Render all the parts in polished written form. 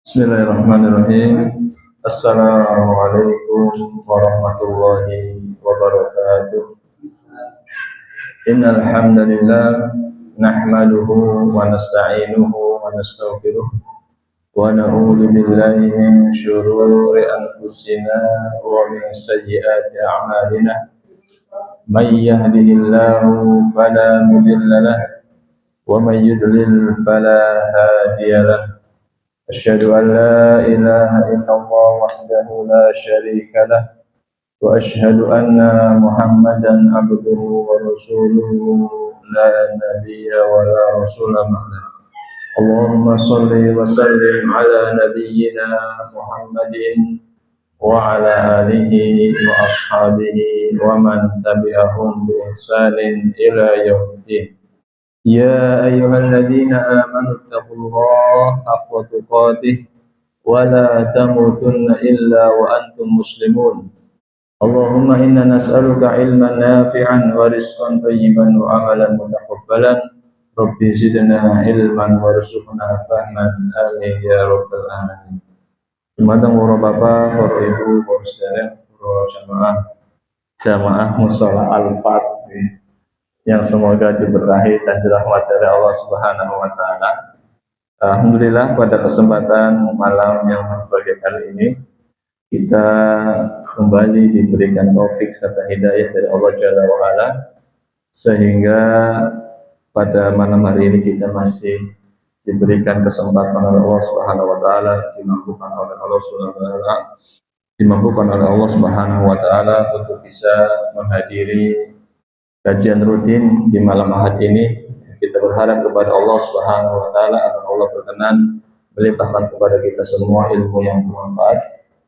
Bismillahirrahmanirrahim. Assalamualaikum warahmatullahi wabarakatuh. Innal hamdalillah nahmaduhu wa nasta'inuhu wa nastaghfiruh wa na'udzu billahi min shururi anfusina wa min sayyiati a'malina. May yahdihillahu fala mudilla lahu wa may yudlil fala hadiya lahu. أشهد أن لا إله إلا الله وحده لا شريك له وأشهد أن محمدا عبده ورسوله لا نبي ولا رسول بعده اللهم صل وسلم على نبينا محمد وعلى آله وأصحابه ومن تبعهم بإحسان إلى يوم الدين يا أيها الذين آمنوا اتقوا الله حق تقاته ولا تموتن إلا وأنتم مسلمون اللهم إنا نسألك علما نافعا ورزقا طيبا وعملا متقبلا ربي زدنا علما وارزقنا فهما آمين يا رب العالمين. Dumateng para bapak, para ibu, para saudara, para jamaah mushola Al-Fatih yang semoga diberkahi dan dirahmati oleh Allah Subhanahu wa taala. Alhamdulillah pada kesempatan malam yang berbahagia kali ini kita kembali diberikan taufik serta hidayah dari Allah Jalla wa ala sehingga pada malam hari ini kita masih diberikan kesempatan oleh Allah Subhanahu wa taala, dimampukan oleh Allah Subhanahu wa taala untuk bisa menghadiri kajian rutin di malam Ahad ini. Kita berharap kepada Allah Subhanahu wa taala agar Allah berkenan melimpahkan kepada kita semua ilmu yang bermanfaat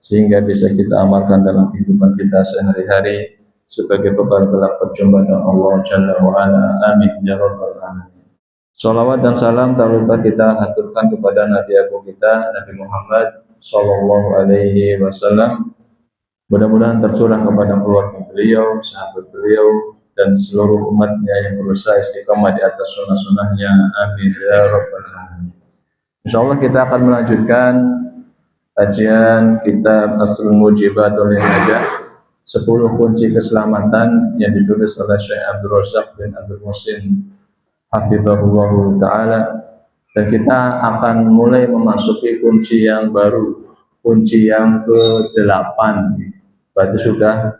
sehingga bisa kita amalkan dalam kehidupan kita sehari-hari sebagai bekal kelak perjumpaan dengan Allah Jalla wa ala. Amin ya rabbal alamin. Shalawat dan salam tak lupa kita haturkan kepada Nabi agung kita Nabi Muhammad sallallahu alaihi wasallam. Mudah-mudahan tercurah kepada keluarga beliau, sahabat beliau, dan seluruh umatnya yang berusaha istiqamah di atas sunnah-sunnahnya. Amin ya rabbal alamin. Insyaallah kita akan melanjutkan kajian kitab Asrul Mujibatul Hajah, 10 kunci keselamatan yang ditulis oleh Syekh Abdul Razak bin Abdul Muhsin hafizahullah taala, dan kita akan mulai memasuki kunci yang baru, kunci yang ke-8. Berarti sudah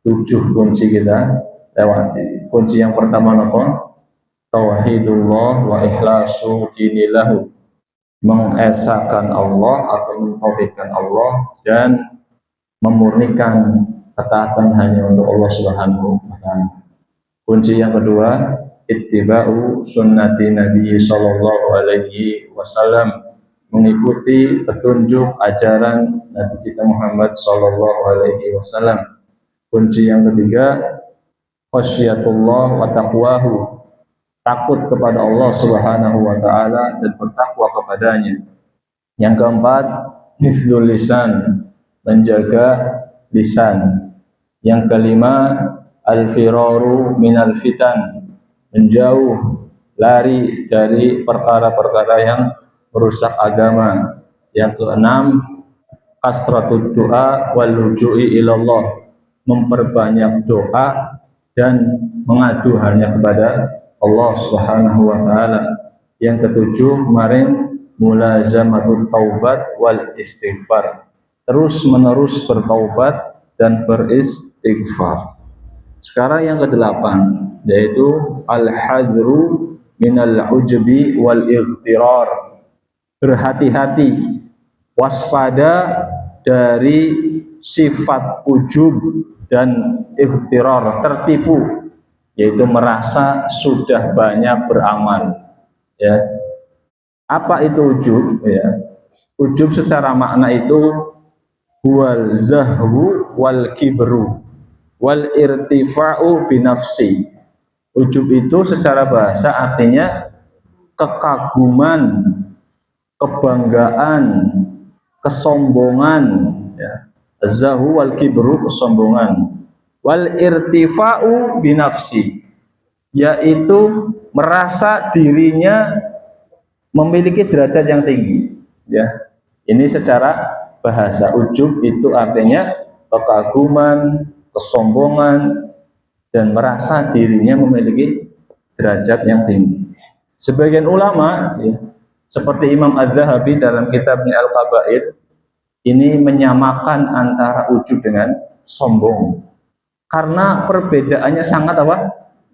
7 kunci kita lewati. Kunci yang pertama apa? Tauhidullah wa ikhlasu dinilahu, mengesahkan Allah atau mentauhidkan Allah dan memurnikan ketaatan hanya untuk Allah Subhanahu wa taala. Kunci yang kedua, ittiba'u sunnati Nabi sallallahu alaihi wasallam, mengikuti petunjuk ajaran Nabi kita Muhammad sallallahu alaihi wasallam. Kunci yang ketiga, khasyatullah wa taqwahu, takut kepada Allah Subhanahu wa taala dan bertakwa kepadanya. Yang keempat, hifdzul lisan, menjaga lisan. Yang kelima, al-firaru minal fitan, menjauh, lari dari perkara-perkara yang merusak agama. Yang keenam, kasratud du'a wal luju'i ilallah, memperbanyak doa dan mengadu hanya kepada Allah Subhanahu wa taala. Yang ketujuh kemarin, mulazamatut taubat wal istighfar, terus menerus bertaubat dan beristighfar. Sekarang yang ke-8 yaitu al-hadru minal ujbi wal ightirar, berhati-hati, waspada dari sifat ujub dan ightirar, tertipu, yaitu merasa sudah banyak beramal. Ya, apa itu ujub? Ya, ujub secara makna itu wal zahwu wal kibru wal irtifa'u binafsi. Ujub itu secara bahasa artinya kekaguman, kebanggaan, kesombongan, ya. Zahwu wal kibru, kesombongan. Wal irtifa'u binafsi, yaitu merasa dirinya memiliki derajat yang tinggi, ya. Ini secara bahasa. Ujub itu artinya kekaguman, kesombongan, dan merasa dirinya memiliki derajat yang tinggi. Sebagian ulama, ya, seperti Imam Az-Zahabi dalam kitabnya Al-Kabair, ini menyamakan antara ujub dengan sombong. Karena perbedaannya sangat apa?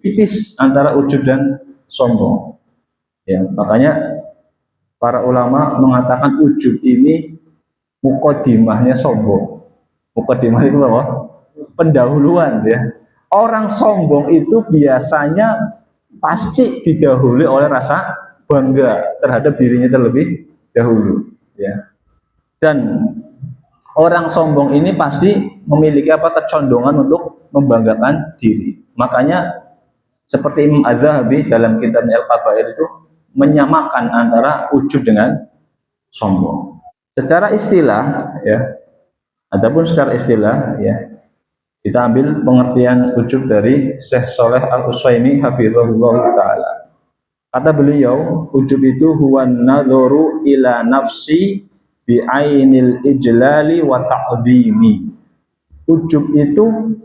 Tipis antara ujub dan sombong. Ya, makanya para ulama mengatakan ujub ini mukodimahnya sombong. Mukodimah itu apa? Pendahuluan, ya. Orang sombong itu biasanya pasti didahului oleh rasa bangga terhadap dirinya terlebih dahulu, ya. Dan orang sombong ini pasti memiliki kecondongan untuk membanggakan diri. Makanya seperti Imam Az-Zahabi dalam kitabnya Al-Kabair itu menyamakan antara ujub dengan sombong. Secara istilah, ya, adapun secara istilah, ya, kita ambil pengertian ujub dari Syekh Shalih Al-Utsaimin hafizahullah taala. Kata beliau, ujub itu huwa nadzoru ila nafsi bi ainil ijlali wa ta'dhimi. Ujub itu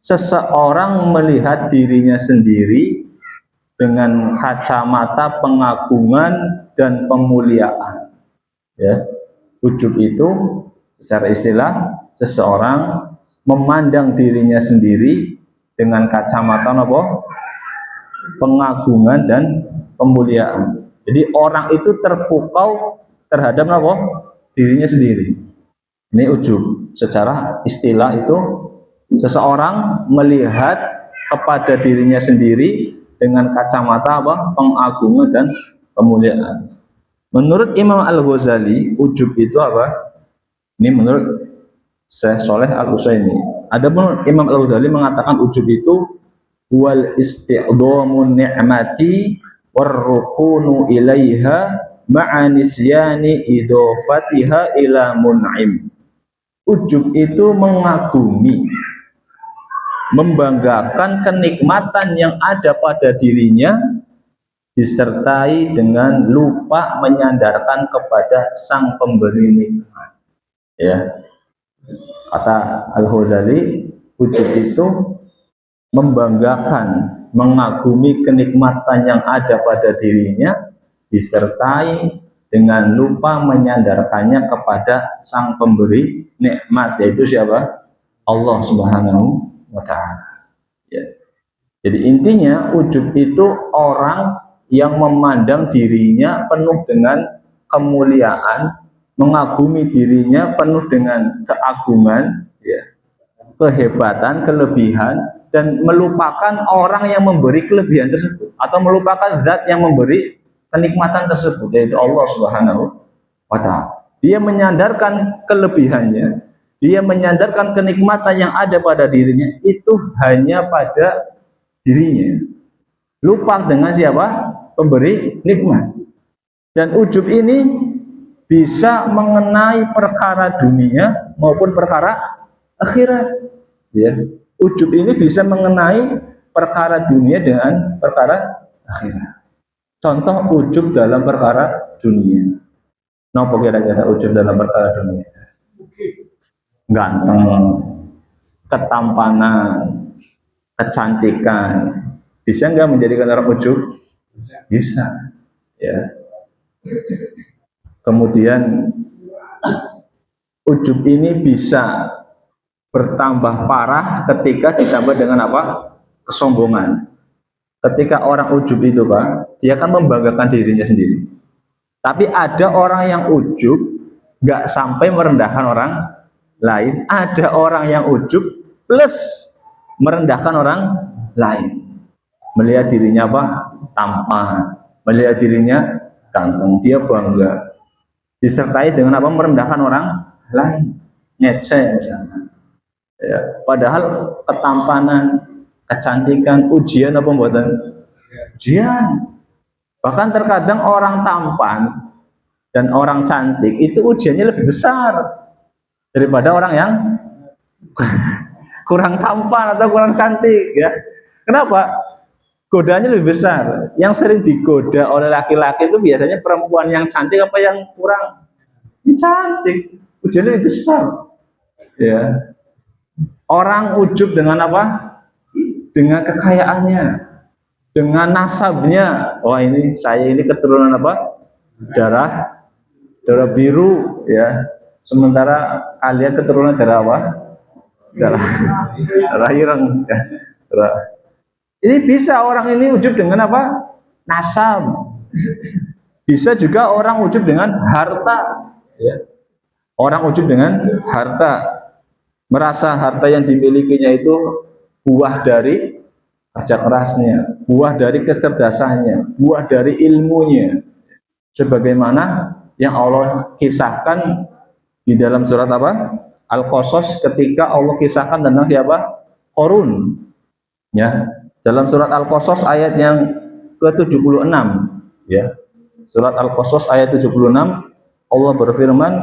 seseorang melihat dirinya sendiri dengan kacamata pengagungan dan pemuliaan. Ya. Ujub itu secara istilah seseorang memandang dirinya sendiri dengan kacamata apa? Pengagungan dan pemuliaan. Jadi orang itu terpukau terhadap apa? Dirinya sendiri. Ini ujub. Secara istilah itu seseorang melihat kepada dirinya sendiri dengan kacamata apa? Pengagungan dan pemuliaan. Menurut Imam Al-Ghazali, ujub itu apa? Ini menurut Syekh Shalih Al-Utsaimin. Adapun Imam Al-Ghazali mengatakan ujub itu wal isti'dhamun ni'mati warrukunu ilaiha ma'a nisyani idhofatiha ila mun'im. Ujub itu mengagumi, membanggakan kenikmatan yang ada pada dirinya disertai dengan lupa menyandarkan kepada sang pemberi nikmat. Ya. Kata Al-Ghazali, ujub itu membanggakan, mengagumi kenikmatan yang ada pada dirinya disertai dengan lupa menyandarkannya kepada sang pemberi nikmat, yaitu siapa? Allah Subhanahu wa ta'ala. Ya. Jadi intinya ujub itu orang yang memandang dirinya penuh dengan kemuliaan, mengagumi dirinya penuh dengan keagungan, ya, kehebatan, kelebihan, dan melupakan orang yang memberi kelebihan tersebut atau melupakan zat yang memberi kenikmatan tersebut, yaitu Allah Subhanahu wa ta'ala. Dia menyandarkan kelebihannya, dia menyandarkan kenikmatan yang ada pada dirinya itu hanya pada dirinya, lupa dengan siapa? Pemberi nikmat. Dan ujub ini bisa mengenai perkara dunia maupun perkara akhirat, ya. Ujub ini bisa mengenai perkara dunia dengan perkara akhirat. Contoh ujub dalam perkara dunia. Napa kira-kira ujub dalam perkara dunia? Ganteng, ketampanan, kecantikan. Bisa nggak menjadikan orang ujub? Bisa, ya. Kemudian ujub ini bisa bertambah parah ketika ditambah dengan apa? Kesombongan. Ketika orang ujub itu, Pak, dia kan membanggakan dirinya sendiri. Tapi ada orang yang ujub nggak sampai merendahkan orang lain. Ada orang yang ujub plus merendahkan orang lain. Melihat dirinya apa? Tampan. Melihat dirinya ganteng. Dia bangga. Disertai dengan apa? Merendahkan orang lain. Ngeceh misalnya. Ya, padahal ketampanan, kecantikan, ujian apa buatan? Ujian. Bahkan terkadang orang tampan dan orang cantik itu ujiannya lebih besar daripada orang yang kurang tampan atau kurang cantik, ya. Kenapa? Godanya lebih besar. Yang sering digoda oleh laki-laki itu biasanya perempuan yang cantik apa yang kurang Ini cantik, ujungnya besar. Ya. Orang ujub dengan apa? Dengan kekayaannya, dengan nasabnya. Wah, ini saya ini keturunan apa? Darah biru, ya. Sementara kalian keturunan darah apa? Darah ireng. Ya. Ini bisa orang ini ujub dengan apa? Nasab. Bisa juga orang ujub dengan harta. Ya. Orang ujub dengan harta. Merasa harta yang dimilikinya itu buah dari kerja kerasnya, buah dari kecerdasannya, buah dari ilmunya. Sebagaimana yang Allah kisahkan di dalam surat apa? Al-Qasas, ketika Allah kisahkan tentang siapa? Qarun. Ya. Dalam surat Al-Qasas ayat yang ke-76, ya. Surat Al-Qasas ayat 76, Allah berfirman,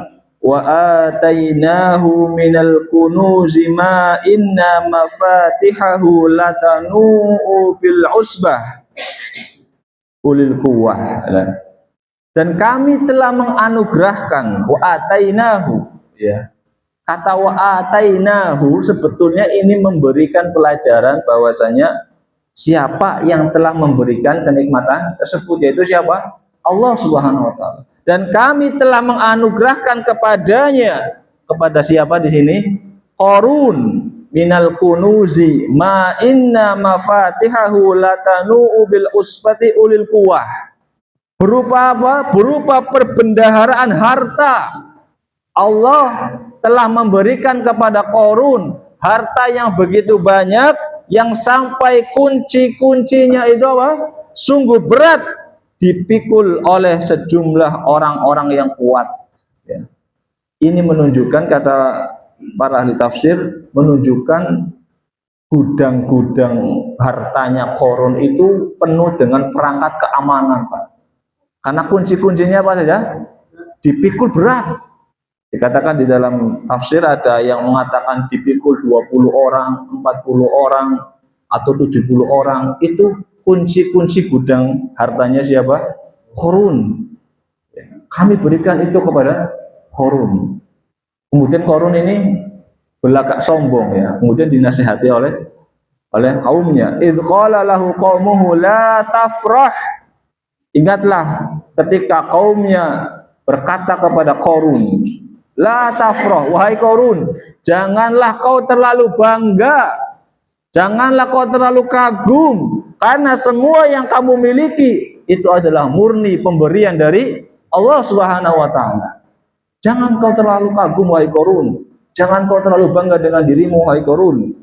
wa atainahu minal kunuzi ma inna mafatihahu latanu bil usbah ulil quwwah. Dan kami telah menganugerahkan, wa atainahu, ya. Kata wa atainahu sebetulnya ini memberikan pelajaran bahwasanya siapa yang telah memberikan kenikmatan tersebut, yaitu siapa? Allah Subhanahu wa taala. Dan kami telah menganugerahkan kepadanya, kepada siapa di sini? Qarun, minal kunuzi ma inna mafatihahu latanu bil usbati ulil quwwah. Berupa apa? Berupa perbendaharaan harta. Allah telah memberikan kepada Qarun harta yang begitu banyak, yang sampai kunci-kuncinya itu apa? Sungguh berat dipikul oleh sejumlah orang-orang yang kuat. Ya. Ini menunjukkan, kata para ahli tafsir, menunjukkan gudang-gudang hartanya Qarun itu penuh dengan perangkat keamanan, Pak. Karena kunci-kuncinya apa saja? Dipikul berat. Dikatakan di dalam tafsir ada yang mengatakan dipikul 20 orang, 40 orang, atau 70 orang. Itu kunci-kunci gudang hartanya siapa? Qarun. Kami berikan itu kepada Qarun. Kemudian Qarun ini berlagak sombong, ya. Kemudian dinasihati oleh kaumnya. Idz qala lahu qaumuhu la tafrah. Ingatlah ketika kaumnya berkata kepada Qarun, la tafrah, wahai Qarun, janganlah kau terlalu bangga, janganlah kau terlalu kagum, karena semua yang kamu miliki itu adalah murni pemberian dari Allah Subhanahu wa taala. Jangan kau terlalu kagum, wahai Qarun. Jangan kau terlalu bangga dengan dirimu, wahai Qarun.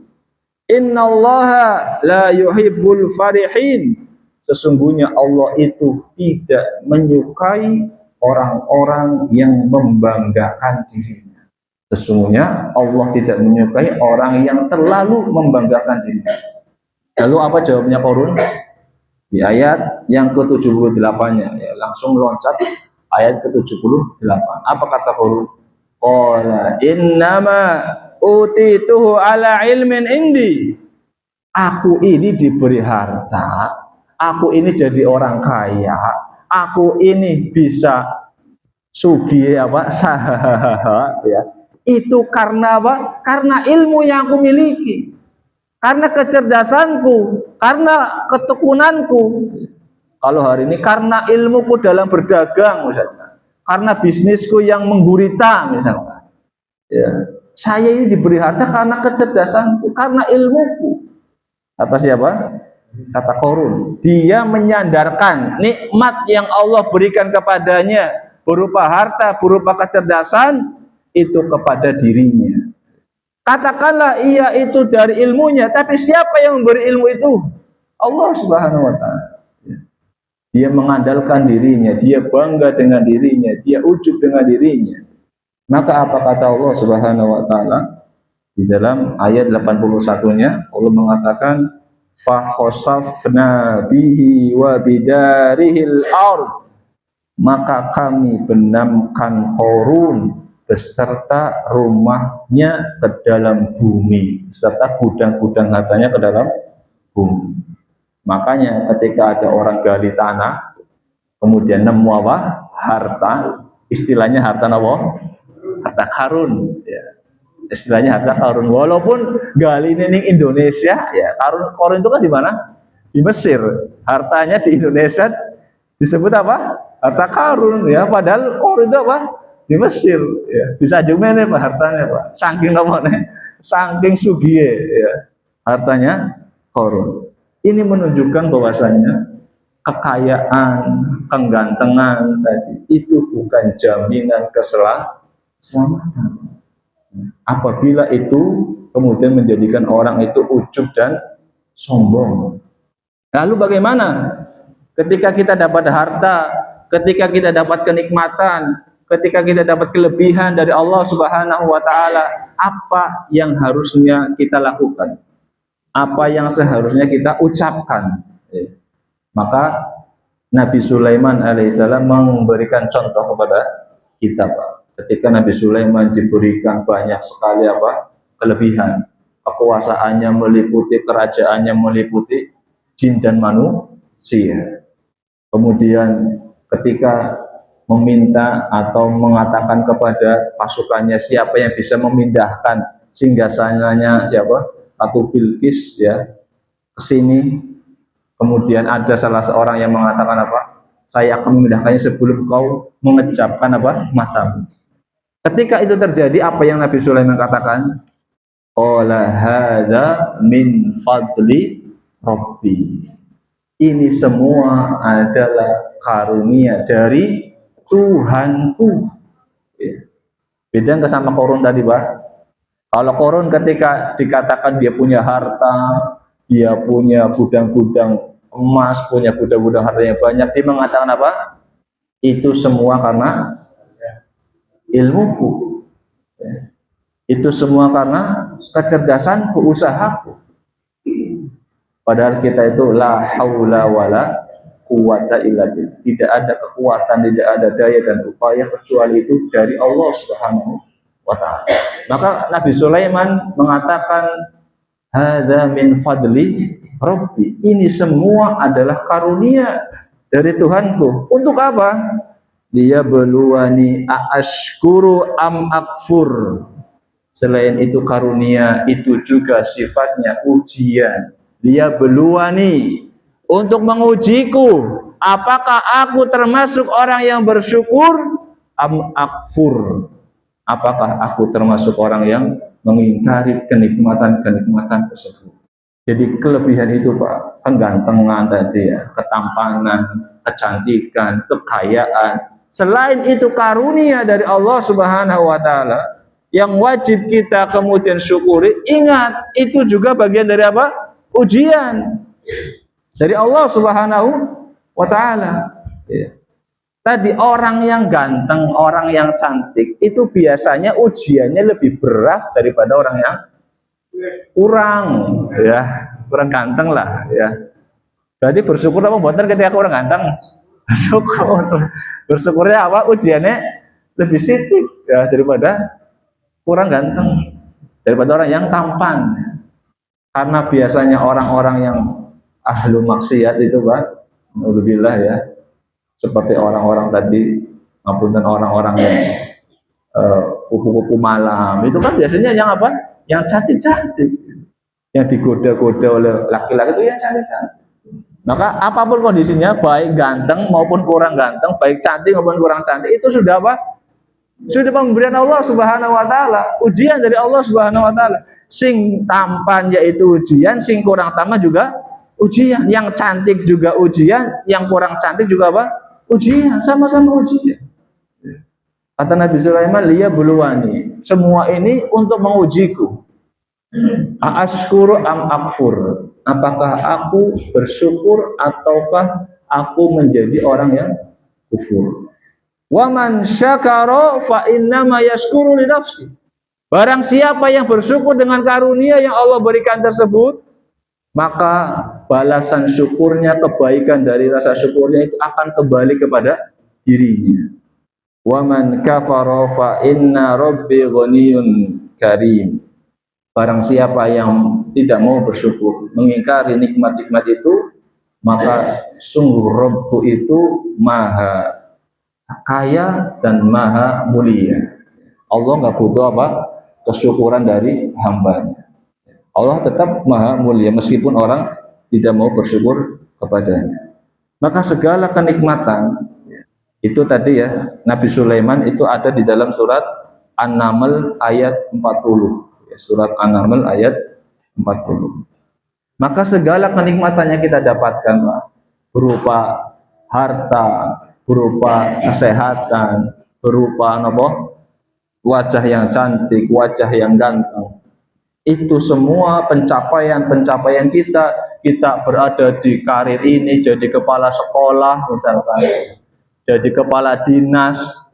Innallaha la yuhibbul farihin. Sesungguhnya Allah itu tidak menyukai orang-orang yang membanggakan dirinya. Sesungguhnya Allah tidak menyukai orang yang terlalu membanggakan dirinya. Lalu apa jawabnya Qarun? Di ayat yang ke-78-nya, ya, langsung loncat ayat ke-78. Apa kata Qarun? Qala innama utituhu ala ilmin indi. Aku ini diberi harta, aku ini jadi orang kaya, aku ini bisa sugih apa sahaha, ya. Itu karena apa? Karena ilmu yang aku miliki, karena kecerdasanku, karena ketekunanku. Kalau hari ini karena ilmuku dalam berdagang misalnya, karena bisnisku yang menggurita misalnya, ya. Saya ini diberi harta karena kecerdasanku, karena ilmuku. Kata siapa? Kata Qarun. Dia menyandarkan nikmat yang Allah berikan kepadanya berupa harta, berupa kecerdasan itu kepada dirinya. Katakanlah iya itu dari ilmunya, tapi siapa yang memberi ilmu itu? Allah Subhanahu wa taala. Dia mengandalkan dirinya, dia bangga dengan dirinya, dia ujub dengan dirinya. Maka apa kata Allah Subhanahu wa taala di dalam ayat 81-nya? Allah mengatakan fa khasafna bihi wa bidarihil ard. Maka kami benamkan Qarun beserta rumahnya ke dalam bumi, beserta gudang-gudang hartanya ke dalam bumi. Makanya ketika ada orang gali tanah, kemudian nemu apa? Harta, Istilahnya harta apa? Harta karun. Ya. Istilahnya harta karun. Walaupun gali ini Indonesia, ya karun itu kan di mana? Di Mesir. Hartanya di Indonesia disebut apa? Harta karun. Ya, padahal karun itu apa? Di Mesir. Ya. Bisa juga nih Pak hartanya Pak. Saking namanya, saking sugie. Ya. Hartanya karun. Ini menunjukkan bahwasanya kekayaan, kegantengan tadi itu bukan jaminan keselamatan. Apabila itu kemudian menjadikan orang itu ujub dan sombong. Lalu bagaimana ketika kita dapat harta, ketika kita dapat kenikmatan, ketika kita dapat kelebihan dari Allah Subhanahu wa taala, apa yang harusnya kita lakukan? Apa yang seharusnya kita ucapkan? Maka Nabi Sulaiman alaihissalam memberikan contoh kepada kita, Pak. Ketika Nabi Sulaiman diberikan banyak sekali kelebihan, kekuasaannya meliputi, kerajaannya meliputi jin dan manusia. Kemudian ketika meminta atau mengatakan kepada pasukannya siapa yang bisa memindahkan singgasananya Ratu Bilqis ya ke sini. Kemudian ada salah seorang yang mengatakan saya akan memindahkannya sebelum kau mengecapkan matamu. Ketika itu terjadi, apa yang Nabi Sulaiman katakan? Qala hadza min fadli Rabbi. Ini semua adalah karunia dari Tuhanku. Beda nggak sama Korun tadi, Pak? Kalau Korun ketika dikatakan dia punya harta, dia punya gudang-gudang emas, punya gudang-gudang harta yang banyak, dia mengatakan apa? Itu semua karena ilmuku. Itu semua karena kecerdasanku, usahaku. Padahal kita itu la haula wala quwata illa billah. Tidak ada kekuatan, tidak ada daya dan upaya kecuali itu dari Allah Subhanahu wa taala. Maka Nabi Sulaiman mengatakan hadza min fadli Rabbi. Ini semua adalah karunia dari Tuhanku. Untuk apa? Dia beluani aashkuru am akfur. Selain itu karunia itu juga sifatnya ujian. Dia beluani untuk mengujiku, apakah aku termasuk orang yang bersyukur am akfur, apakah aku termasuk orang yang mengingkari kenikmatan-kenikmatan tersebut. Jadi kelebihan itu Pak, kegantengan tadi ya, ketampanan, kecantikan, kekayaan, selain itu karunia dari Allah Subhanahu wa taala yang wajib kita kemudian syukuri. Ingat, itu juga bagian dari apa? Ujian dari Allah Subhanahu wa taala. Tadi orang yang ganteng, orang yang cantik itu biasanya ujiannya lebih berat daripada orang yang kurang ganteng lah ya. Jadi bersyukur apa buatan ketika kurang ganteng? Bersyukurnya apa? Ujiannya lebih sedikit ya daripada kurang ganteng, daripada orang yang tampan. Karena biasanya orang-orang yang ahlu maksiat itu Pak, alhamdulillah ya, seperti orang-orang tadi, maupun orang-orang yang kupu-kupu malam, itu kan biasanya yang apa? Yang cantik-cantik, yang digoda-goda oleh laki-laki itu yang cantik-cantik. Maka apapun kondisinya, baik ganteng maupun kurang ganteng, baik cantik maupun kurang cantik, itu sudah apa? Sudah pemberian Allah Subhanahu wa taala, ujian dari Allah Subhanahu wa taala. Sing tampan yaitu ujian, sing kurang tampan juga ujian, yang cantik juga ujian, yang kurang cantik juga apa? Ujian, sama-sama ujian. Kata Nabi Sulaiman, liya buluwani, semua ini untuk mengujiku. Aashkuru am akfur, apakah aku bersyukur ataukah aku menjadi orang yang kufur. Wa man syakara fa innama yashkuru li nafsi. Barang siapa yang bersyukur dengan karunia yang Allah berikan tersebut, maka balasan syukurnya, kebaikan dari rasa syukurnya itu akan kembali kepada dirinya. Wa man kafara fa inna rabbi ghaniyun karim. Barang siapa yang tidak mau bersyukur, mengingkari nikmat-nikmat itu, maka sungguh Rabbku itu maha kaya dan maha mulia. Allah nggak butuh apa? Kesyukuran dari hambanya. Allah tetap maha mulia meskipun orang tidak mau bersyukur kepadanya. Maka segala kenikmatan itu tadi ya, Nabi Sulaiman itu ada di dalam surat An-Naml ayat 40. Surat An-Naml ayat 40. Maka segala kenikmatannya kita dapatkan, Pak, berupa harta, berupa kesehatan, berupa apa? Wajah yang cantik, wajah yang ganteng. Itu semua pencapaian-pencapaian kita berada di karir ini, jadi kepala sekolah misalkan, jadi kepala dinas,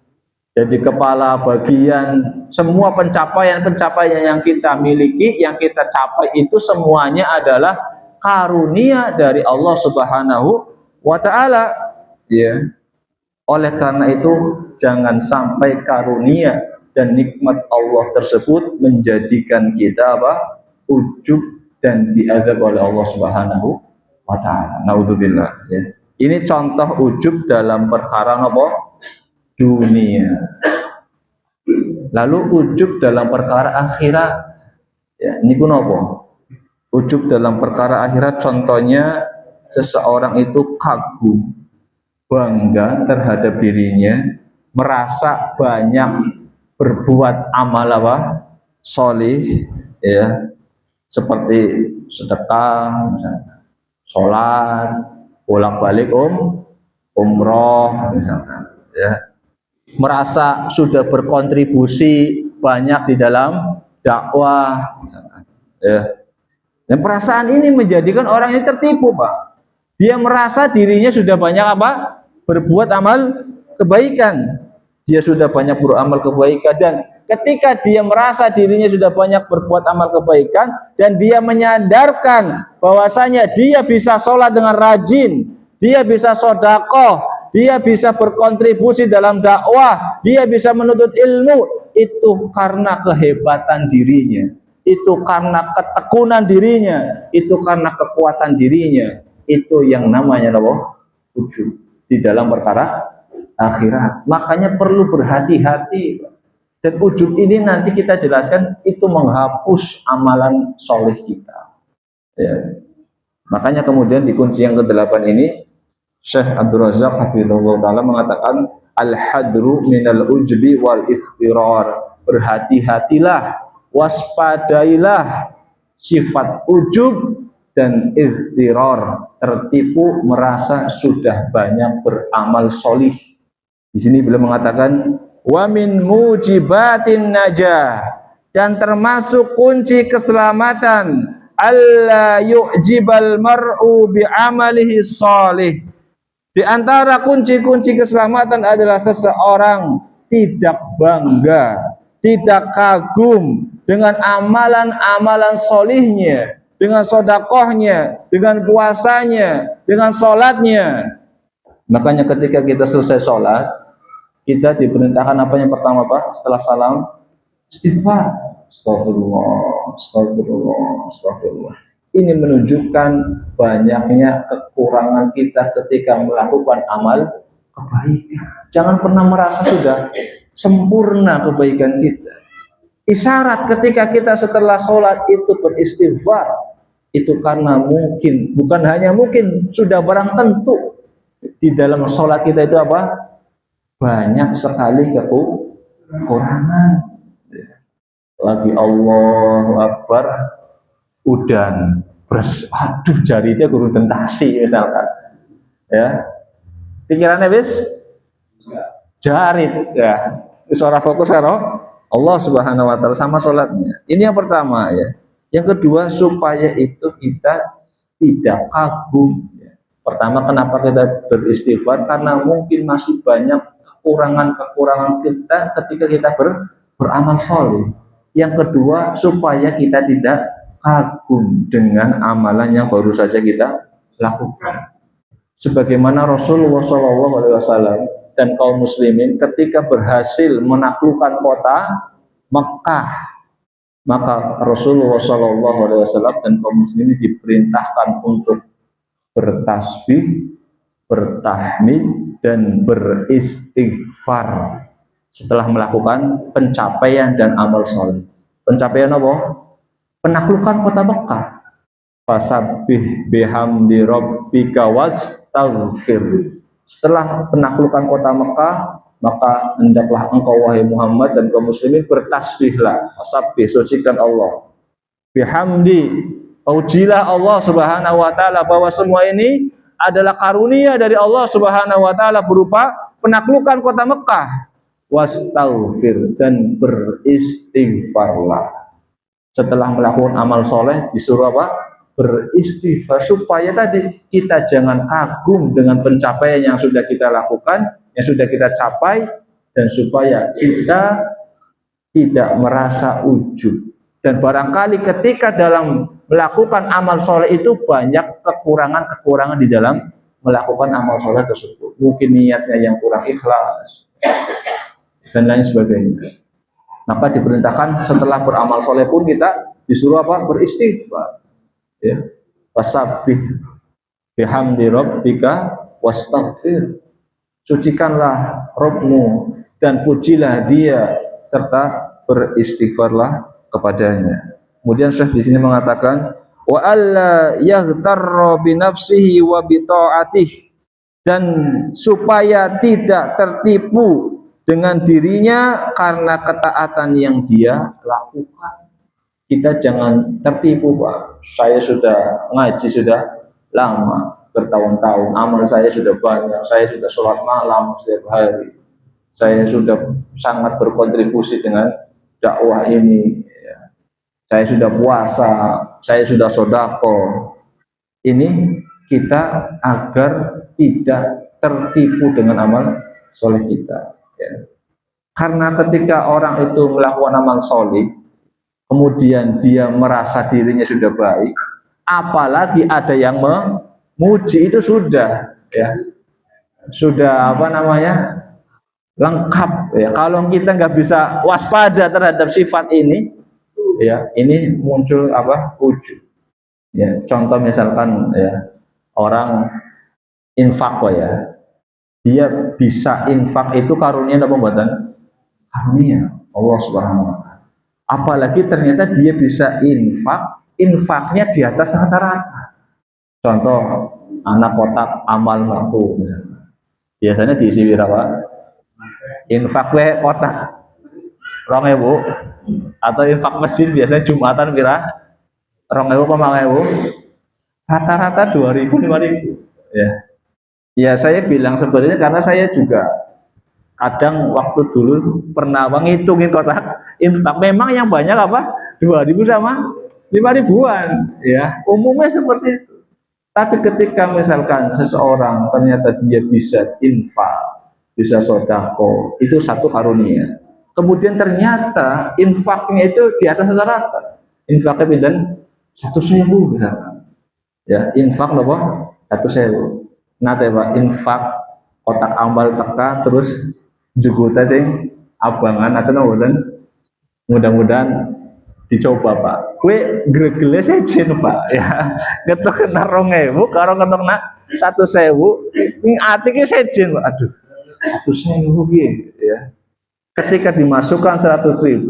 jadi kepala bagian, semua pencapaian-pencapaian yang kita miliki, yang kita capai itu semuanya adalah karunia dari Allah Subhanahu wa taala. Ya. Oleh karena itu jangan sampai karunia dan nikmat Allah tersebut menjadikan kita apa? Ujub dan diazab oleh Allah Subhanahu wa taala. Naudzubillah ya. Ini contoh ujub dalam perkara apa? Dunia. Lalu ujub dalam perkara akhirat. Ya, niku napa? Ujub dalam perkara akhirat contohnya seseorang itu kagum, bangga terhadap dirinya, merasa banyak berbuat amal apa? Solih, ya, seperti sedekah, misalnya, sholat, bolak-balik umroh, misalkan, ya, merasa sudah berkontribusi banyak di dalam dakwah, misalkan, ya. Dan perasaan ini menjadikan orang ini tertipu, Pak. Dia merasa dirinya sudah banyak apa? Berbuat amal kebaikan. Dia sudah banyak beramal kebaikan, dan ketika dia merasa dirinya sudah banyak berbuat amal kebaikan dan dia menyadarkan bahwasanya dia bisa sholat dengan rajin, dia bisa sedekah, dia bisa berkontribusi dalam dakwah, dia bisa menuntut ilmu, itu karena kehebatan dirinya, itu karena ketekunan dirinya, itu karena kekuatan dirinya. Itu yang namanya ujub di dalam perkara akhirat. Makanya perlu berhati-hati. Dan ujub ini nanti kita jelaskan itu menghapus amalan soleh kita. Ya. Makanya kemudian di kunci yang ke-8 ini Syekh Abdul Razak hafizahullah taala mengatakan al-hadru minal ujbi wal ikhtirar. Berhati-hatilah, waspadailah sifat ujub dan ikhtirar, tertipu merasa sudah banyak beramal solih. Di sini beliau mengatakan wa min mujibatin najah, dan termasuk kunci keselamatan alla yu'jibal mar'u bi amalihi shalih. Di antara kunci-kunci keselamatan adalah seseorang tidak bangga, tidak kagum dengan amalan-amalan solihnya, dengan sodakohnya, dengan puasanya, dengan sholatnya. Makanya ketika kita selesai sholat, kita diperintahkan apa yang pertama, Pak? Setelah salam, istighfar. Astagfirullah, astagfirullah, astagfirullah. Ini menunjukkan banyaknya kekurangan kita ketika melakukan amal kebaikan. Jangan pernah merasa sudah sempurna kebaikan kita. Isyarat ketika kita setelah sholat itu beristighfar, itu karena mungkin, bukan hanya mungkin, sudah barang tentu di dalam sholat kita itu apa? Banyak sekali kekurangan. Lagi Allahu Akbar, udan, aduh jari dia guru tentasi misalkan, ya, pikirannya bis jarit, ya, suara fokus karo Allah Subhanahu wa taala sama sholatnya. Ini yang pertama ya. Yang kedua, supaya itu kita tidak kagum ya. Pertama, kenapa kita beristighfar? Karena mungkin masih banyak kekurangan-kekurangan kita ketika kita beramal soleh. Yang kedua, supaya kita tidak kagum dengan amalan yang baru saja kita lakukan. Sebagaimana Rasulullah SAW dan kaum muslimin ketika berhasil menaklukkan kota Mekah, maka Rasulullah SAW dan kaum muslimin diperintahkan untuk bertasbih, bertahmid, dan beristighfar setelah melakukan pencapaian dan amal soleh. Pencapaian apa? Penaklukan kota Mekah. Fasabbih bihamdi rabbika wastaghfir. Setelah penaklukan kota Mekah, maka hendaklah engkau wahai Muhammad dan kaum muslimin bertasbihlah. Fasabbih, sucikan Allah. Bihamdi, pujilah Allah Subhanahu wa taala bahwa semua ini adalah karunia dari Allah Subhanahu wa taala berupa penaklukan kota Mekah. Wastaghfir, dan beristighfarlah. Setelah melakukan amal soleh disuruh apa? Beristighfar, supaya tadi kita jangan kagum dengan pencapaian yang sudah kita lakukan, yang sudah kita capai, dan supaya kita tidak merasa ujub. Dan barangkali ketika dalam melakukan amal soleh itu banyak kekurangan-kekurangan di dalam melakukan amal soleh tersebut. Mungkin niatnya yang kurang ikhlas dan lain sebagainya. Maka diperintahkan setelah beramal soleh pun kita disuruh apa? Beristighfar. Ya, wasabbih bihamdi rabbika wastaghfir. Sucikanlah Rabbmu dan pujilah Dia serta beristighfarlah kepadanya. Kemudian Syekh di sini mengatakan wa alla yaghtarra bi nafsihi wa bi ta'atihi, dan supaya tidak tertipu dengan dirinya karena ketaatan yang dia lakukan. Kita jangan tertipu, Pak. Saya sudah ngaji sudah lama, bertahun-tahun, amal saya sudah banyak, saya sudah sholat malam setiap hari, saya sudah sangat berkontribusi dengan dakwah ini, saya sudah puasa, saya sudah sodako. Ini kita agar tidak tertipu dengan amal soleh kita, ya. Karena ketika orang itu melakukan amal soleh, kemudian dia merasa dirinya sudah baik, apalagi ada yang memuji, itu sudah, ya, sudah apa namanya, lengkap, ya. Kalau kita nggak bisa waspada terhadap sifat ini, ya, ini muncul apa? Ujub. Ya, contoh misalkan, ya, orang infak, ya, dia bisa infak itu karunia apa pembuatan? Karunia Allah Subhanahu wa taala. Apalagi ternyata dia bisa infaknya di atas rata-rata. Contoh, anak kotak amal mampu misalnya. Biasanya diisi berapa? Infak we kotak 2.000, atau infak masjid biasanya Jumatan pira? 2.000 apa 5.000? Rata-rata 2.000 5.000. Ya. Ya, saya bilang sebenarnya karena saya juga kadang waktu dulu pernah ngitungin kotak infak, memang yang banyak apa? 2.000 sama 5.000-an, ya. Umumnya seperti itu. Tapi ketika misalkan seseorang ternyata dia bisa infak, bisa sodako, itu satu karunia. Kemudian ternyata infaknya itu di atas rata-rata. Infaknya pindah 1.000 misalkan. Ya, infak loh, 1.000. Nah, Pak, infak kotak amal teka terus juguta sing abangan atau noden, mudah-mudahan dicoba, Pak. Kue gregele sejen, Pak, ya. Ketok kena 2.000 karo ketok nak 1.000, ini artinya sejen, Pak. Aduh, 1.000 gitu, ya. Ketika dimasukkan 100.000,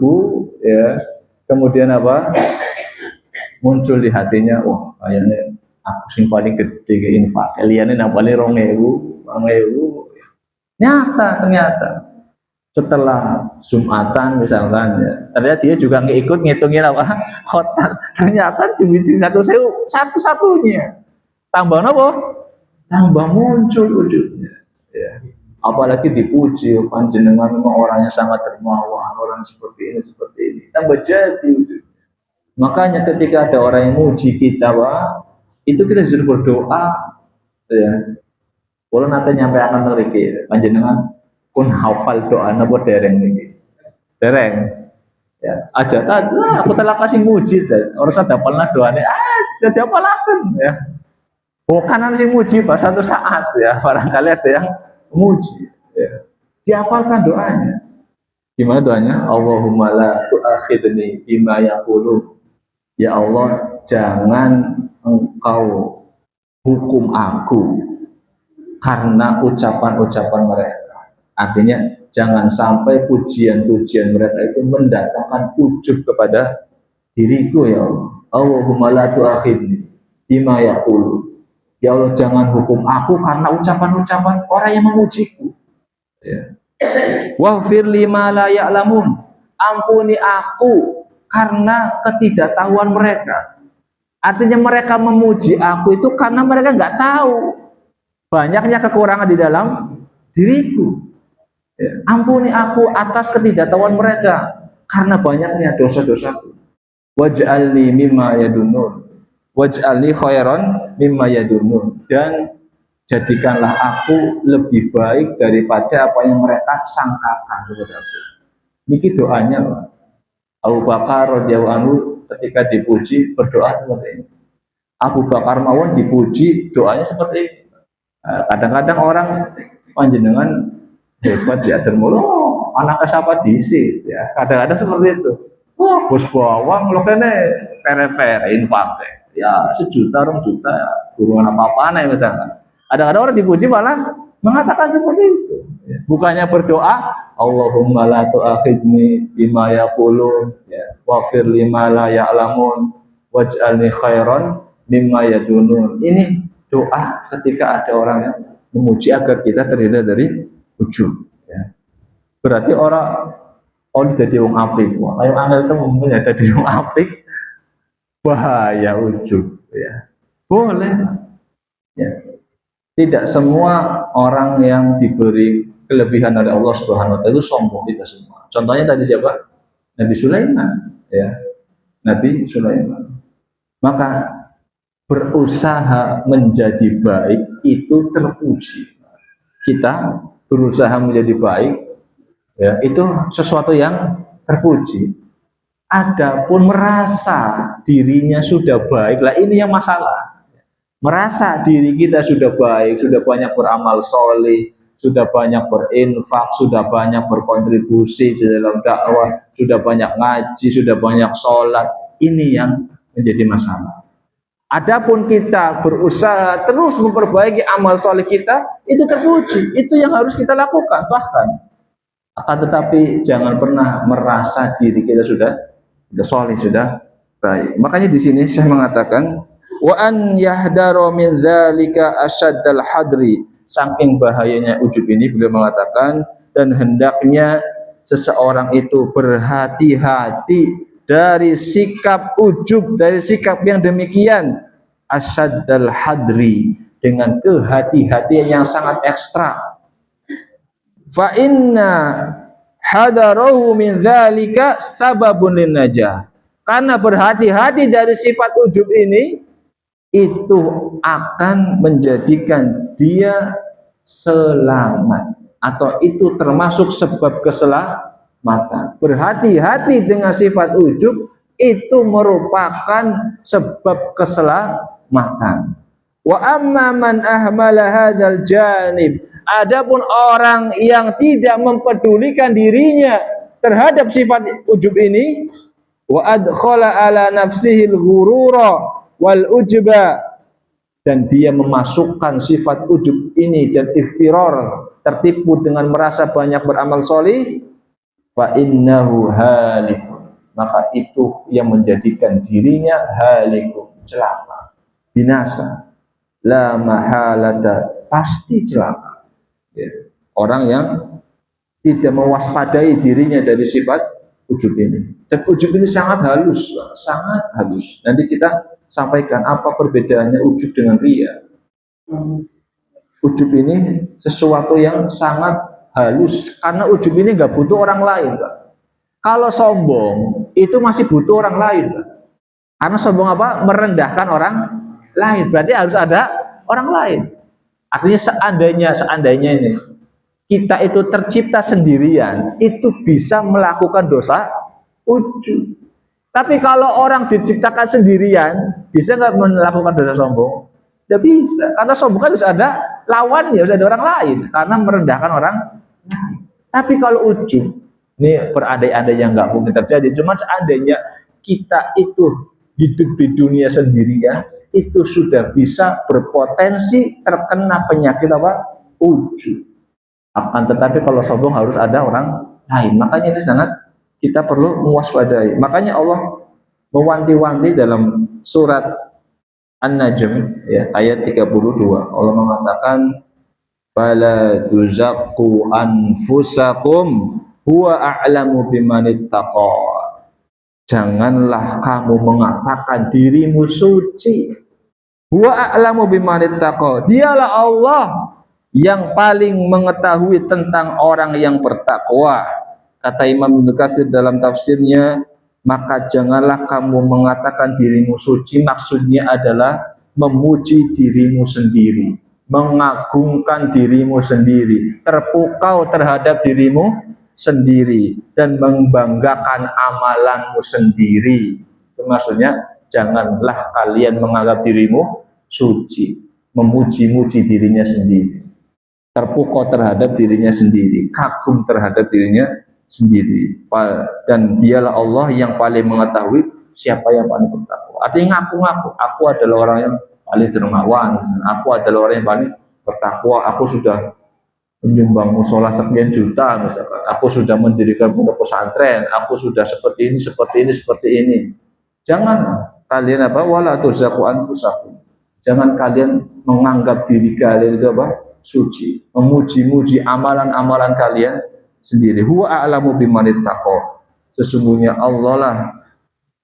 ya, kemudian apa? Muncul di hatinya, wah, kayaknya aku sing paling gede ke infak. Kalian ini paling 2.000, 2.000. Ternyata setelah Jumatan misalkan, ya, ternyata dia juga ngikut ngitungin apa? Kotak. Ternyata di biji 1.000 satu-satunya. Tambah apa? Tambah muncul wujudnya. Ya. Apalagi dipuji, panjenengan memang orangnya sangat dermawan, orang seperti ini. Tambah jadi wujudnya. Makanya ketika ada orang yang muji kita, Pak, itu kita disuruh berdoa, ya. Kalau nanti nyampe akan teriki, panjenengan pun hafal doa napa dereng ini, dereng, ya. Aja tadi, aku telah kasih muji, orang saya dapatlah doanya, saya dapatkan, ya. Bukanan sih muji, Pak, satu saat, ya, barangkali ada yang muji, ya. Dihafalkan doanya. Gimana doanya? Allahumma la tu'akhidni bima yaqulu. Ya Allah, jangan engkau hukum aku karena ucapan-ucapan mereka. Artinya jangan sampai pujian-pujian mereka itu mendatangkan ujub kepada diriku ya Allah. Allahumma la tu'akhidni bima yaqulu. Ya Allah, jangan hukum aku karena ucapan-ucapan orang yang memujiku. Ya. Waghfir lima la ya'lamun. Ampuni aku karena ketidaktahuan mereka. Artinya mereka memuji aku itu karena mereka nggak tahu banyaknya kekurangan di dalam diriku. Ya. Ampuni aku atas ketidaktahuan mereka karena banyaknya dosa-dosaku. Waj'alni mimma yadunun. Waj'alni khairan mimma yadunun. Dan jadikanlah aku lebih baik daripada apa yang mereka sangkakan kepada aku. Niki doanya Abu Bakar radhiyallahu anhu ketika dipuji berdoa seperti ini. Abu Bakar mawon dipuji doanya seperti ini. Kadang-kadang orang panjenengan hebat ya dermolo anaknya siapa diisi ya. Kadang-kadang seperti itu. Wah, bos bawang lo kene pere-pere infak ya 1 juta 2 juta buruan apa-apa nih misalnya. Kadang-kadang orang dipuji malah mengatakan seperti itu. Bukannya berdoa, Allahumma la tu'akhidni bima yaqulun, ya, waghfir lima la ya'lamun, waj'alni khairan mimma yadunun. Ini doa ketika ada orang yang memuji agar kita terhindar dari ujub. Ya. Berarti orang jadi wong apik. Ayo angel semuanya jadi wong apik, bahaya ujub. Ya. Boleh. Ya. Tidak semua orang yang diberi kelebihan oleh Allah Subhanahu wa taala itu sombong, tidak semua. Contohnya tadi siapa? Nabi Sulaiman, ya. Nabi Sulaiman. Maka berusaha menjadi baik itu terpuji. Kita berusaha menjadi baik, ya, itu sesuatu yang terpuji. Adapun merasa dirinya sudah baik, lah ini yang masalah. Merasa diri kita sudah baik, sudah banyak beramal soleh, sudah banyak berinfak, sudah banyak berkontribusi di dalam dakwah, sudah banyak ngaji, sudah banyak sholat. Ini yang menjadi masalah. Adapun kita berusaha terus memperbaiki amal soleh kita, itu terpuji, itu yang harus kita lakukan. Bahkan, akan tetapi jangan pernah merasa diri kita sudah soleh, sudah baik. Makanya di sini saya mengatakan, wa an yahdaro min dzalika asyaddal hadri. Saking bahayanya ujub ini beliau mengatakan, dan hendaknya seseorang itu berhati-hati dari sikap ujub, dari sikap yang demikian, asyaddal hadri, dengan kehati-hatian yang sangat ekstra. Fa inna hadarahu min dzalika sababun lin najah. Karena berhati-hati dari sifat ujub ini, itu akan menjadikan dia selamat, atau itu termasuk sebab keselamatan. Berhati-hati dengan sifat ujub itu merupakan sebab keselamatan. Wa amma man ahmala hadzal janib. Adapun orang yang tidak mempedulikan dirinya terhadap sifat ujub ini, wa adkhala ala nafsihi al-ghurura wal ujba, dan dia memasukkan sifat ujub ini dan ikhtirar, tertipu dengan merasa banyak beramal soleh, fa innahu halikun, maka itu yang menjadikan dirinya halikun, celaka, binasa, la mahalata, pasti celaka. Ya. Orang yang tidak mewaspadai dirinya dari sifat ujub ini, dan ujub ini sangat halus, sangat halus. Nanti kita sampaikan apa perbedaannya ujub dengan riya. Ujub ini sesuatu yang sangat halus, karena ujub ini nggak butuh orang lain, Pak. Kalau sombong itu masih butuh orang lain, Pak. Karena sombong apa? Merendahkan orang lain, berarti harus ada orang lain. Artinya seandainya ini kita itu tercipta sendirian, itu bisa melakukan dosa ujub. Tapi kalau orang diciptakan sendirian, bisa nggak melakukan dosa sombong? Tidak bisa, karena sombong kan harus ada lawannya, harus ada orang lain, karena merendahkan orang lain. Tapi kalau ujub, ini berandai-andai yang nggak mungkin terjadi, cuma seandainya kita itu hidup di dunia sendirian, itu sudah bisa berpotensi terkena penyakit apa? ujub. Akan tetapi kalau sombong harus ada orang lain. Makanya ini sangat kita perlu mewaspadai. Makanya Allah mewanti-wanti dalam surat An-Najm ya, ayat 32. Allah mengatakan fala tuzakku anfusakum huwa a'lamu bimanittaqa. Janganlah kamu mengatakan dirimu suci. Huwa a'lamu bimanittaqa. Dialah Allah yang paling mengetahui tentang orang yang bertakwa. Kata Imam Ibnu Katsir dalam tafsirnya, maka janganlah kamu mengatakan dirimu suci, maksudnya adalah memuji dirimu sendiri, mengagungkan dirimu sendiri, terpukau terhadap dirimu sendiri, dan membanggakan amalanmu sendiri. Itu maksudnya, janganlah kalian menganggap dirimu suci, memuji-muji dirinya sendiri, terpukau terhadap dirinya sendiri, kagum terhadap dirinya sendiri. Dan dialah Allah yang paling mengetahui siapa yang paling bertakwa. Artinya ngaku-ngaku, aku adalah orang yang paling dermawan, aku adalah orang yang paling bertakwa, aku sudah menyumbang musola sekian juta misalkan, aku sudah mendirikan pondok pesantren, aku sudah seperti ini, seperti ini, seperti ini. Jangan kalian wala tuzakku anfusakum. Jangan kalian menganggap diri kalian itu suci, memuji-muji amalan-amalan kalian sendiri. Huwa a'lamu bimanittaqa. Sesungguhnya Allah lah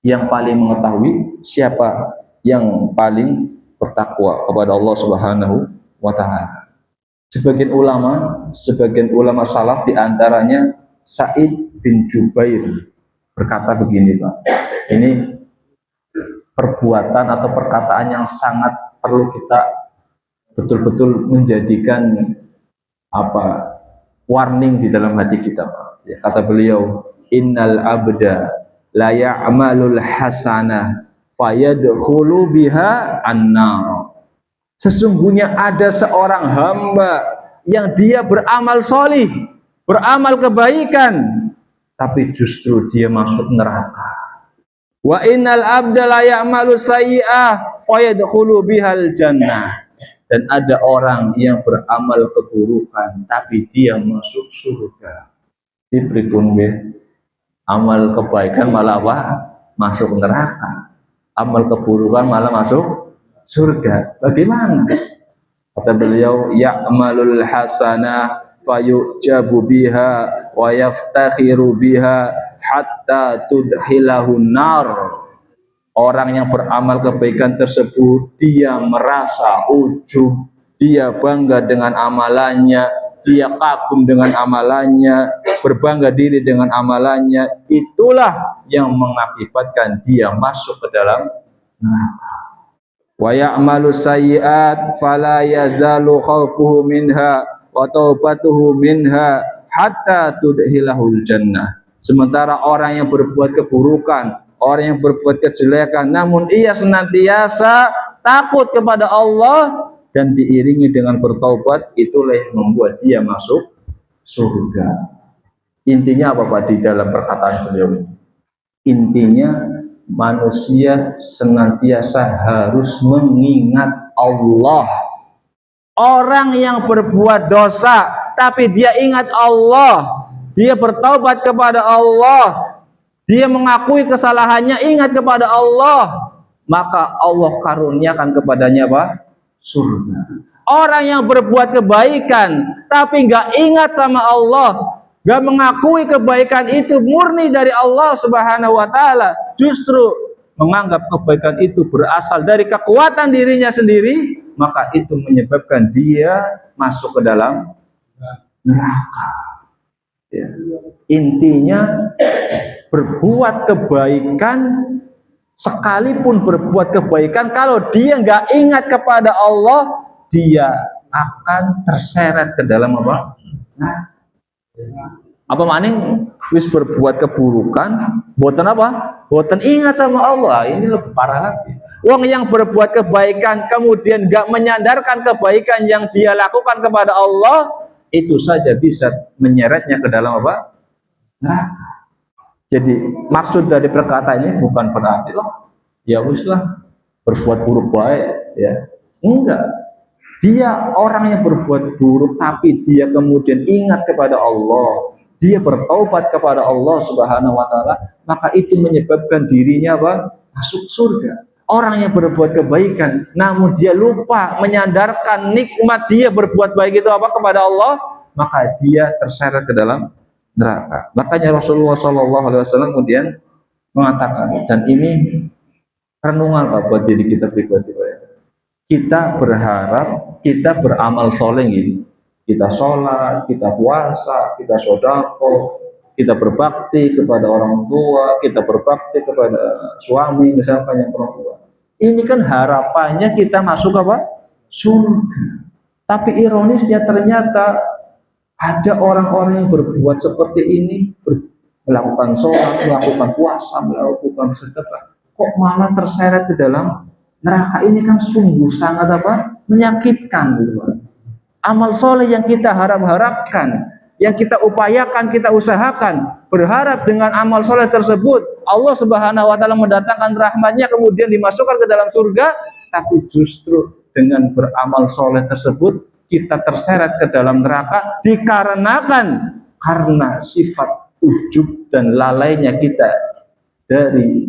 yang paling mengetahui siapa yang paling bertakwa kepada Allah Subhanahu wa taala. Sebagian ulama salaf diantaranya Sa'id bin Jubair berkata begini, Pak. Ini perbuatan atau perkataan yang sangat perlu kita betul-betul menjadikan warning di dalam hati kita, Pak. Ya, kata beliau, innal abda la ya'malul hasanah fayadkhulu biha an-nar. Sesungguhnya ada seorang hamba yang dia beramal solih, beramal kebaikan, tapi justru dia masuk neraka. Wa innal abda la ya'malu sayyi'ah fayadkhulu bihal jannah. Dan ada orang yang beramal keburukan tapi dia masuk surga. Dipripun amal kebaikan malah masuk neraka, amal keburukan malah masuk surga. Bagaimana? Kata beliau, ya'malul hasanah fayu'jabu biha wa yaftakhiru biha hatta tudhilahun nar. Orang yang beramal kebaikan tersebut, dia merasa ujub, dia bangga dengan amalannya, dia kagum dengan amalannya, berbangga diri dengan amalannya. Itulah yang mengakibatkan dia masuk ke dalam neraka. Wa ya'malu sayyi'at fala yazalu khaufuhu minha wa taubatuhu minha hatta tudhilahul jannah. Sementara orang yang berbuat keburukan, orang yang berbuat kejelekan, namun ia senantiasa takut kepada Allah dan diiringi dengan bertaubat, itulah yang membuat dia masuk surga. Intinya apa Pak di dalam perkataan beliau? Intinya manusia senantiasa harus mengingat Allah. Orang yang berbuat dosa tapi dia ingat Allah, dia bertaubat kepada Allah, dia mengakui kesalahannya, ingat kepada Allah, maka Allah karuniakan kepadanya surga. Orang yang berbuat kebaikan tapi nggak ingat sama Allah, nggak mengakui kebaikan itu murni dari Allah Subhanahu wa taala, justru menganggap kebaikan itu berasal dari kekuatan dirinya sendiri, maka itu menyebabkan dia masuk ke dalam neraka. Ya. Intinya berbuat kebaikan, sekalipun berbuat kebaikan, kalau dia nggak ingat kepada Allah, dia akan terseret ke dalam apa maning wis berbuat keburukan, boten boten ingat sama Allah. Ini lebih parah lagi. Wong yang berbuat kebaikan kemudian nggak menyandarkan kebaikan yang dia lakukan kepada Allah, itu saja bisa menyeretnya ke dalam neraka. Jadi maksud dari perkataan ini bukan berarti ya wis lah berbuat buruk baik, ya enggak. Dia orang yang berbuat buruk tapi dia kemudian ingat kepada Allah, dia bertaubat kepada Allah Subhanahu wa taala, maka itu menyebabkan dirinya apa? Masuk surga. Orang yang berbuat kebaikan namun dia lupa menyandarkan nikmat dia berbuat baik itu apa kepada Allah, maka dia terseret ke dalam neraka. Makanya Rasulullah Shallallahu alaihi wasallam kemudian mengatakan, dan ini renungan Pak buat diri kita pribadi Pak. Kita berharap kita beramal soleh ini, kita sholat, kita puasa, kita sodako, kita berbakti kepada orang tua, kita berbakti kepada suami misalkan yang perempuan. Ini kan harapannya kita masuk apa? Surga. Tapi ironisnya ternyata ada orang-orang yang berbuat seperti ini, melakukan sholat, melakukan puasa, melakukan sedekah, kok malah terseret ke dalam neraka. Ini kan sungguh sangat apa? Menyakitkan gitu. Amal soleh yang kita harap-harapkan, yang kita upayakan, kita usahakan, berharap dengan amal soleh tersebut Allah Subhanahu wa taala mendatangkan rahmatnya kemudian dimasukkan ke dalam surga, tapi justru dengan beramal soleh tersebut kita terseret ke dalam neraka dikarenakan karena sifat ujub dan lalainya kita dari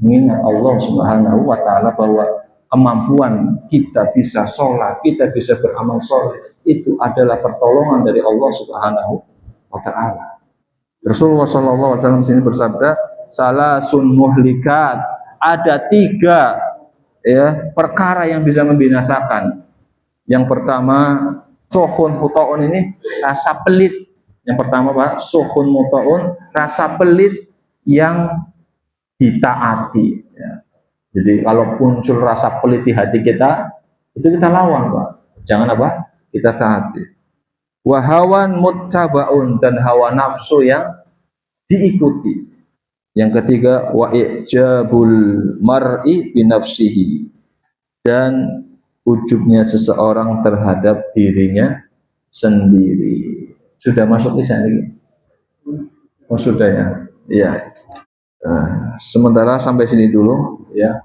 mengingat Allah Subhanahu wa taala bahwa kemampuan kita bisa sholat, kita bisa beramal soleh itu adalah pertolongan dari Allah Subhanahu wa taala. Rasulullah sallallahu alaihi wasallam sini bersabda, salasun muhlikat, ada 3 ya perkara yang bisa membinasakan. Yang pertama, suhun mutaun, ini rasa pelit. Yang pertama Pak, suhun mutaun, rasa pelit yang ditaati ya. Jadi kalau muncul rasa pelit di hati kita, itu kita lawan Pak, jangan apa? Kita taati. Wahawan muttabaun, dan hawa nafsu yang diikuti. Yang ketiga, wa ijabul mar'i binafsihi, dan ujubnya seseorang terhadap dirinya sendiri. Sudah masuk di sini? Oh sudah ya. Iya. Sementara sampai sini dulu ya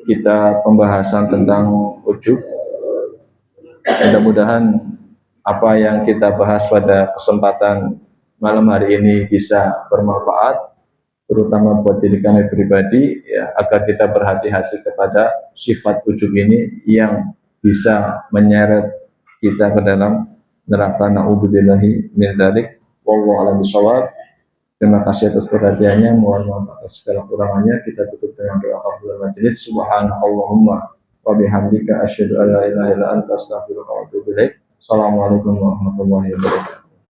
kita pembahasan tentang ujub. Mudah-mudahan apa yang kita bahas pada kesempatan malam hari ini bisa bermanfaat, terutama buat diri kami pribadi ya, agar kita berhati-hati kepada sifat ujub ini yang bisa menyeret kita ke dalam neraka. Na'udzubillahi min dzalik. Wallahu a'lam bishawab. Terima kasih atas perhatiannya, mohon maaf atas segala kurangannya. Kita tutup dengan doa kafaratul majelis. Subhanallahumma wa bihamdika asyhadu an la ilaha illa anta astaghfiruka wa atubu ilaik. Assalamualaikum warahmatullahi wabarakatuh.